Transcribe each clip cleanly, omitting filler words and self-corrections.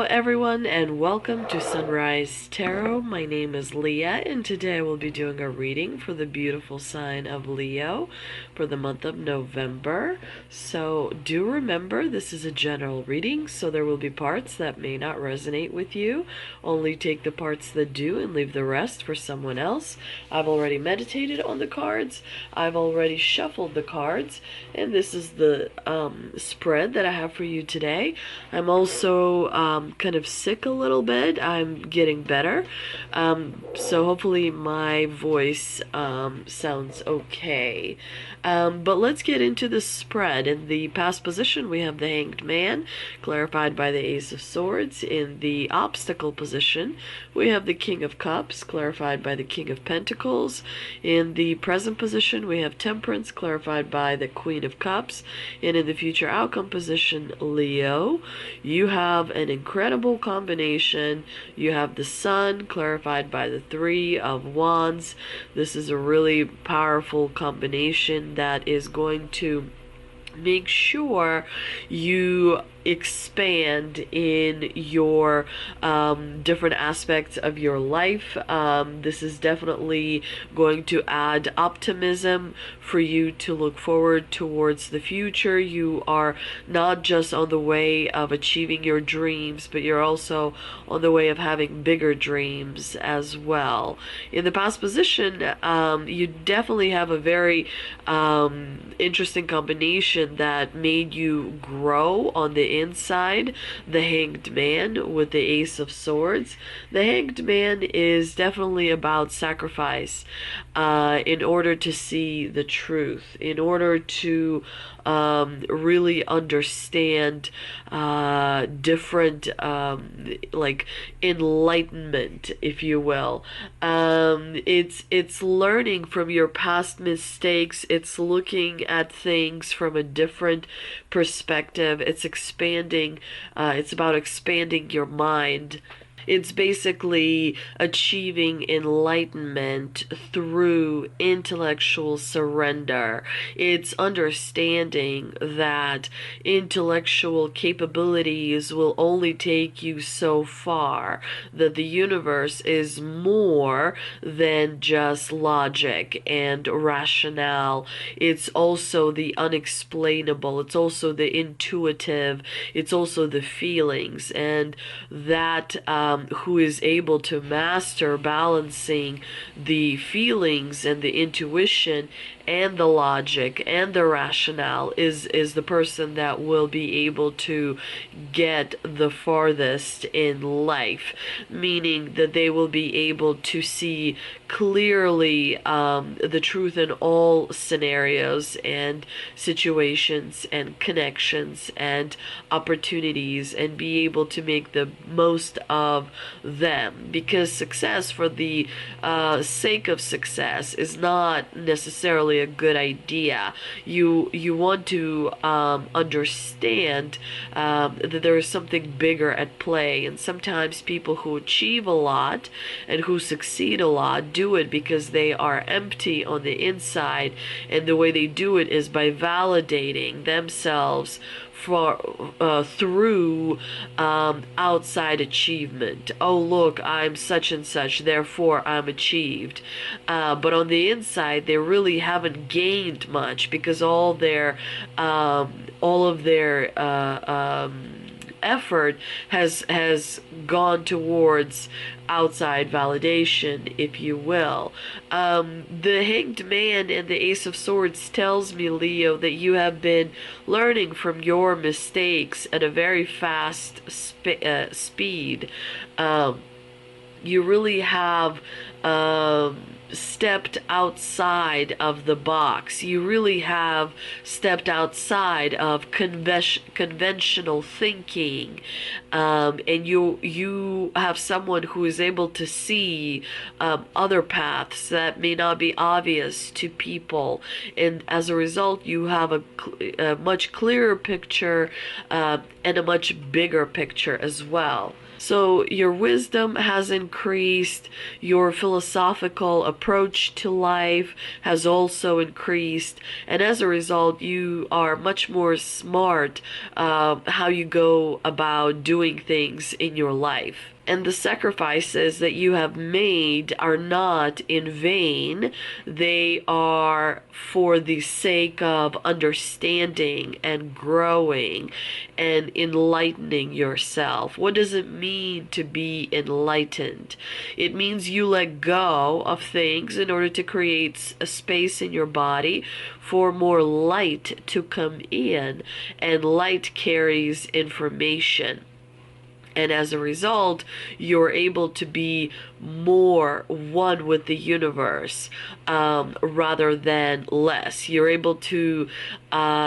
everyone, and welcome to Sunrise Tarot. My name is Leah, and today we'll be doing a reading for the beautiful sign of Leo for the month of November. So do remember, this is a general reading, so there will be parts that may not resonate with you. Only take the parts that do and leave the rest for someone else. I've already meditated on the cards. I've already shuffled the cards, and this is the spread that I have for you today. I'm also kind of sick a little bit. I'm getting better. So hopefully my voice sounds okay. But let's get into the spread. In the past position, we have the Hanged Man, clarified by the Ace of Swords. In the obstacle position, we have the King of Cups, clarified by the King of Pentacles. In the present position, we have Temperance, clarified by the Queen of Cups. And in the future outcome position, Leo, you have an incredible combination. You have the Sun, clarified by the Three of Wands. This is a really powerful combination that is going to make sure you expand in your different aspects of your life. This is definitely going to add optimism for you to look forward towards the future. You are not just on the way of achieving your dreams, but you're also on the way of having bigger dreams as well. In the past position, you definitely have a very interesting combination that made you grow on the inside. The Hanged Man with the Ace of Swords. The Hanged Man is definitely about sacrifice in order to see the truth, in order to really understand different like enlightenment, if you will. It's learning from your past mistakes. It's looking at things from a different perspective. It's expanding. It's about expanding your mind. It's basically achieving enlightenment through intellectual surrender. It's understanding that intellectual capabilities will only take you so far, that the universe is more than just logic and rationale. It's also the unexplainable. It's also the intuitive. It's also the feelings. And that who is able to master balancing the feelings and the intuition and the logic and the rationale is the person that will be able to get the farthest in life, meaning that they will be able to see clearly the truth in all scenarios and situations and connections and opportunities, and be able to make the most of them, because success for the sake of success is not necessarily a good idea. You want to understand that there is something bigger at play, and sometimes people who achieve a lot and who succeed a lot do it because they are empty on the inside, and the way they do it is by validating themselves through outside achievement. Oh, look, I'm such and such, therefore I'm achieved. But on the inside, they really haven't gained much, because all of their effort has gone towards outside validation, if you will. The Hanged Man and the Ace of Swords tells me, Leo, that you have been learning from your mistakes at a very fast speed. You really have stepped outside of the box. You really have stepped outside of conventional thinking, and you have someone who is able to see other paths that may not be obvious to people, and as a result you have a much clearer picture and a much bigger picture as well. So your wisdom has increased, your philosophical approach to life has also increased, and as a result, you are much more smart how you go about doing things in your life. And the sacrifices that you have made are not in vain. They are for the sake of understanding and growing and enlightening yourself. What does it mean to be enlightened? It means you let go of things in order to create a space in your body for more light to come in, and light carries information. And as a result, you're able to be more one with the universe rather than less. You're able to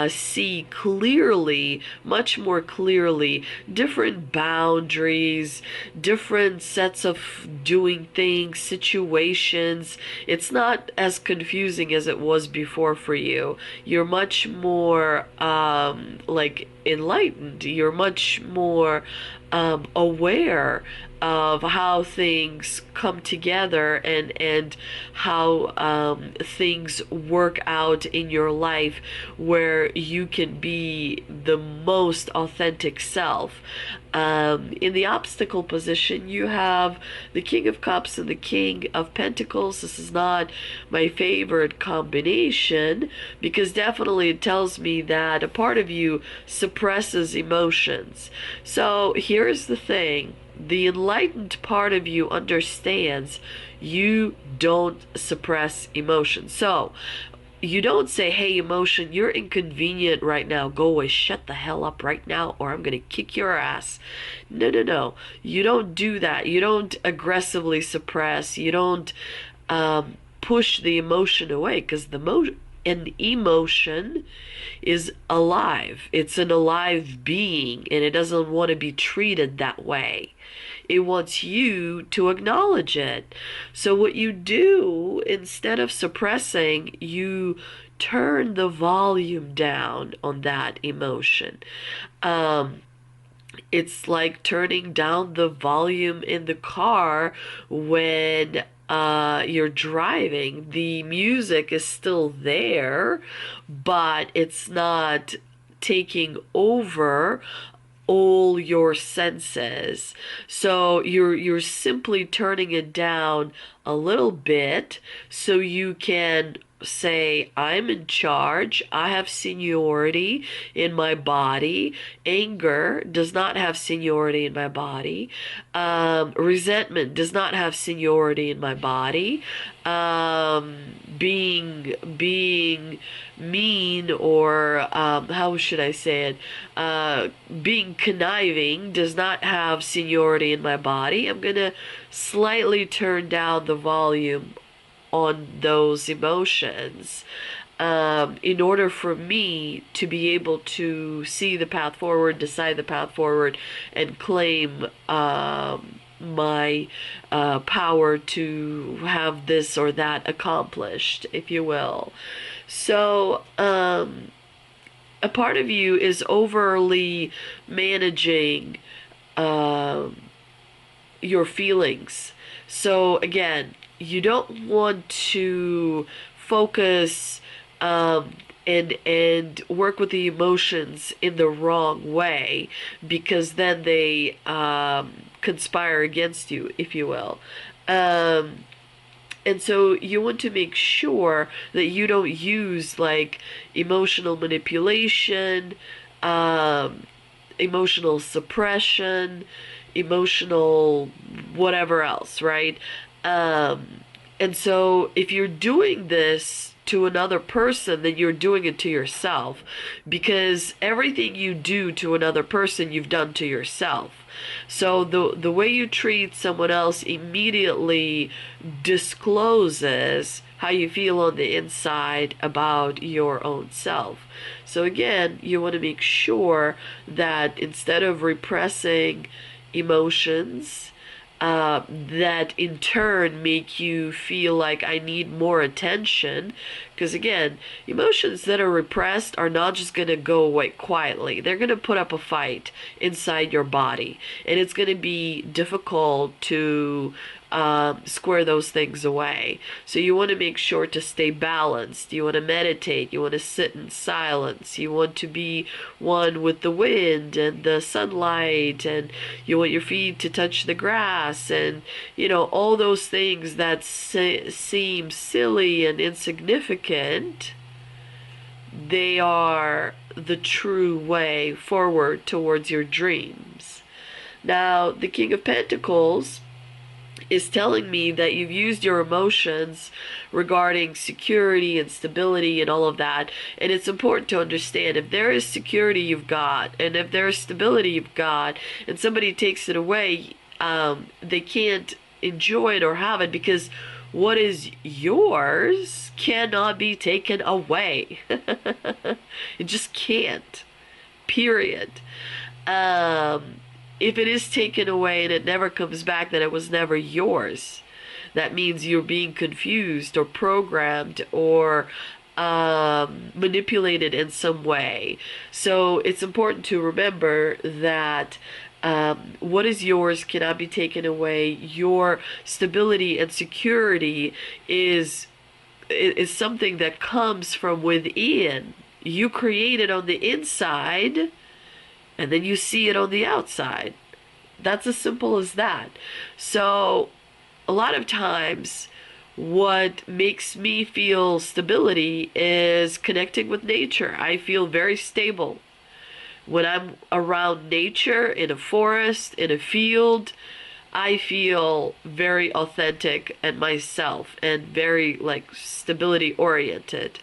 see clearly, much more clearly, different boundaries, different sets of doing things, situations. It's not as confusing as it was before for you. You're much more like enlightened. You're much more aware of how things come together and how things work out in your life, where you can be the most authentic self. In the obstacle position, you have the King of Cups and the King of Pentacles. This is not my favorite combination, because definitely it tells me that a part of you suppresses emotions. So here's the thing. The enlightened part of you understands you don't suppress emotion. So you don't say, hey, emotion, you're inconvenient right now. Go away. Shut the hell up right now, or I'm going to kick your ass. No, no, no. You don't do that. You don't aggressively suppress. You don't push the emotion away, because an emotion is alive. It's an alive being, and it doesn't want to be treated that way. It wants you to acknowledge it. So what you do, instead of suppressing, you turn the volume down on that emotion. It's like turning down the volume in the car when you're driving. The music is still there, but it's not taking over all your senses. So you're simply turning it down a little bit so you can say, I'm in charge. I have seniority in my body. Anger does not have seniority in my body. Resentment does not have seniority in my body. Being mean, or how should I say it? Being conniving does not have seniority in my body. I'm gonna slightly turn down the volume on those emotions in order for me to be able to see the path forward, decide the path forward, and claim my power to have this or that accomplished, if you will. So a part of you is overly managing your feelings. So again, you don't want to focus and work with the emotions in the wrong way, because then they conspire against you, if you will. And so you want to make sure that you don't use like emotional manipulation, emotional suppression, emotional whatever else, right? And so if you're doing this to another person, then you're doing it to yourself, because everything you do to another person, you've done to yourself. So the way you treat someone else immediately discloses how you feel on the inside about your own self. So again, you want to make sure that instead of repressing emotions, that in turn make you feel like I need more attention. Because again, emotions that are repressed are not just going to go away quietly. They're going to put up a fight inside your body. And it's going to be difficult to square those things away. So you want to make sure to stay balanced. You want to meditate. You want to sit in silence. You want to be one with the wind and the sunlight, and you want your feet to touch the grass, and all those things that seem silly and insignificant. They are the true way forward towards your dreams. Now, the King of Pentacles is telling me that you've used your emotions regarding security and stability and all of that. And it's important to understand, if there is security you've got, and if there is stability you've got, and somebody takes it away, they can't enjoy it or have it, because what is yours cannot be taken away. It just can't. Period. If it is taken away and it never comes back, then it was never yours. That means you're being confused or programmed or manipulated in some way. So it's important to remember that what is yours cannot be taken away. Your stability and security is something that comes from within. You create it on the inside, and then you see it on the outside. That's as simple as that. So a lot of times what makes me feel stability is connecting with nature. I feel very stable when I'm around nature, in a forest, in a field. I feel very authentic and myself, and very stability oriented,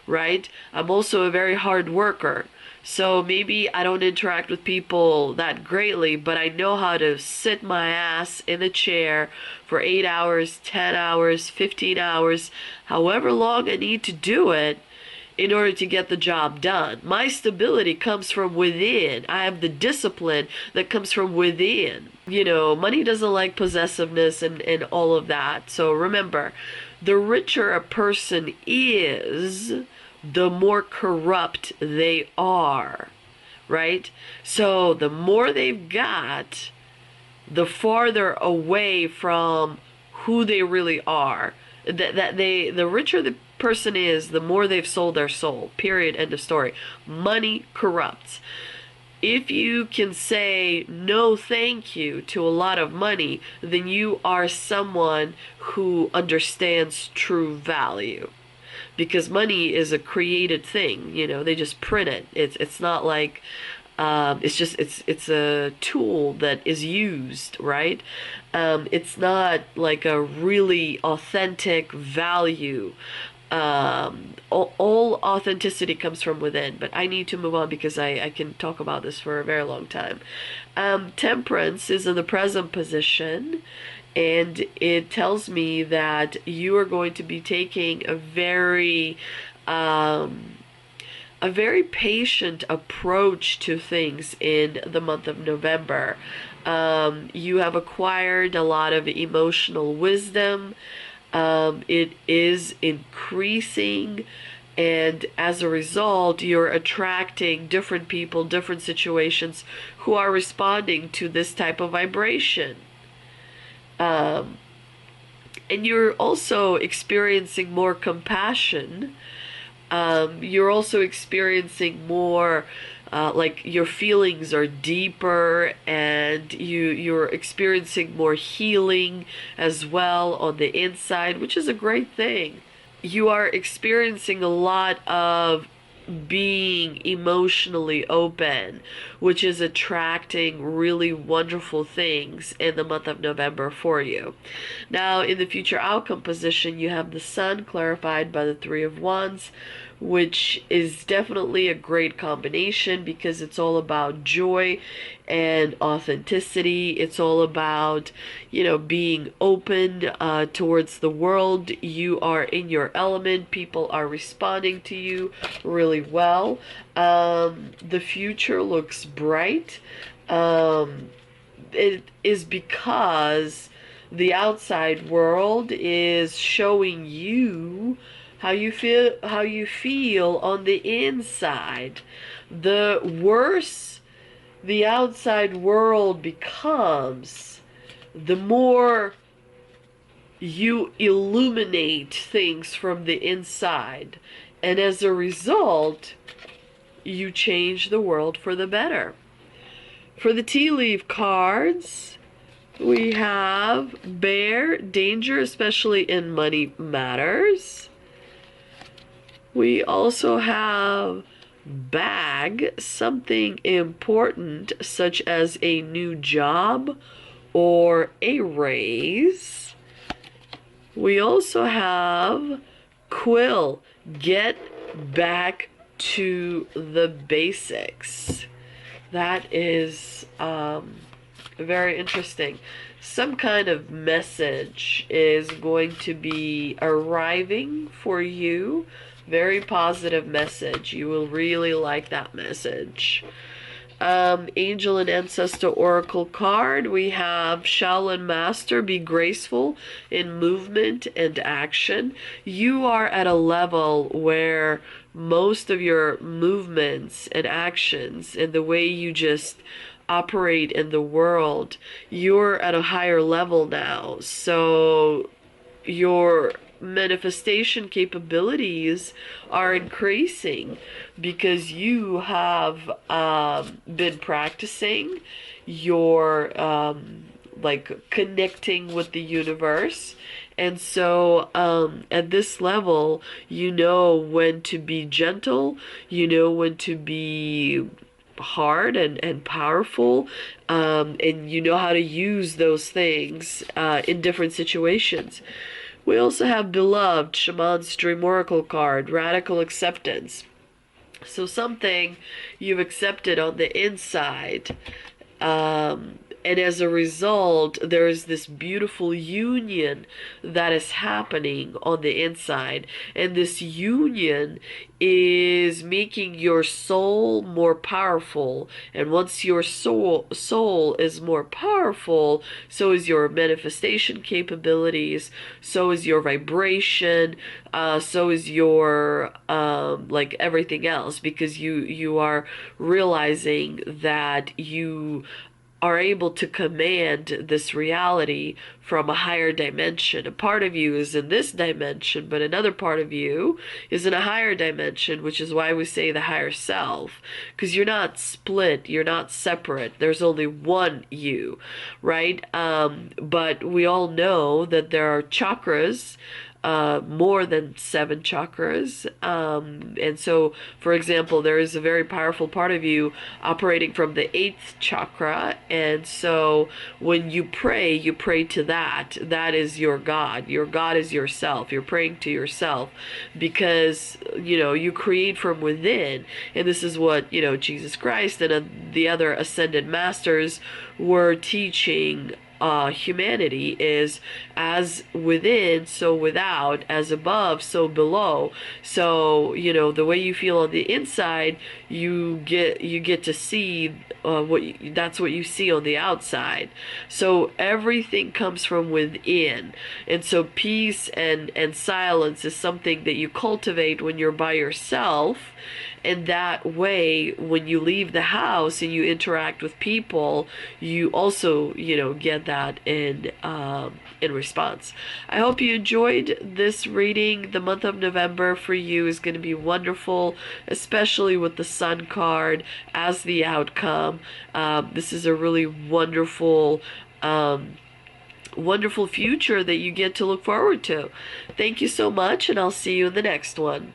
right? I'm also a very hard worker. So maybe I don't interact with people that greatly, but I know how to sit my ass in a chair for 8 hours, 10 hours, 15 hours, however long I need to do it in order to get the job done. My stability comes from within. I have the discipline that comes from within. Money doesn't like possessiveness and all of that. So remember, the richer a person is, the more corrupt they are, right? So the more they've got, the farther away from who they really are. The richer the person is, the more they've sold their soul. Period. End of story. Money corrupts. If you can say no thank you to a lot of money, then you are someone who understands true value. Because money is a created thing, they just print it. It's not like it's a tool that is used, right? It's not like a really authentic value. All authenticity comes from within. But I need to move on because I can talk about this for a very long time. Temperance is in the present position, and it tells me that you are going to be taking a very patient approach to things in the month of November. You have acquired a lot of emotional wisdom. It is increasing, and as a result, you're attracting different people, different situations who are responding to this type of vibration. And you're also experiencing more compassion. You're also experiencing more, your feelings are deeper, and you're experiencing more healing as well on the inside, which is a great thing. You are experiencing a lot of being emotionally open, which is attracting really wonderful things in the month of November for you. Now, in the future outcome position, you have the Sun clarified by the Three of Wands, which is definitely a great combination because it's all about joy and authenticity. It's all about, being open towards the world. You are in your element. People are responding to you really well. The future looks bright. it is because the outside world is showing you how you feel on the inside. The worse the outside world becomes, the more you illuminate things from the inside. And as a result, you change the world for the better. For the tea leaf cards, we have bear, danger, especially in money matters. We also have bag, something important such as a new job or a raise. We also have quill, get back to the basics. That is very interesting. Some kind of message is going to be arriving for you. Very positive message. You will really like that message. Angel and Ancestor Oracle card. We have Shaolin Master, be graceful in movement and action. You are at a level where most of your movements and actions and the way you just operate in the world, you're at a higher level now. So your manifestation capabilities are increasing because you have been practicing your like connecting with the universe. And so at this level, you know when to be gentle, you know when to be hard and powerful, and you know how to use those things in different situations. We also have Beloved, Shaman's Dream Oracle card, Radical Acceptance. So something you've accepted on the inside, and as a result, there is this beautiful union that is happening on the inside. And this union is making your soul more powerful. And once your soul is more powerful, so is your manifestation capabilities, so is your vibration, so is your like everything else, because you are realizing that you are able to command this reality from a higher dimension. A part of you is in this dimension, but another part of you is in a higher dimension, which is why we say the higher self, because you're not split, you're not separate. There's only one you, right? But we all know that there are chakras, more than 7 chakras. And so, for example, there is a very powerful part of you operating from the 8th chakra. And so when you pray to that. That is your God. Your God is yourself. You're praying to yourself because, you create from within. And this is what, Jesus Christ and the other ascended masters were teaching humanity, is as within, so without, as above, so below. So, the way you feel on the inside, you get to see that's what you see on the outside. So everything comes from within. And so peace and silence is something that you cultivate when you're by yourself. And that way, when you leave the house and you interact with people, you also, get that in response. I hope you enjoyed this reading. The month of November for you is going to be wonderful, especially with the Sun card as the outcome. This is a really wonderful future that you get to look forward to. Thank you so much, and I'll see you in the next one.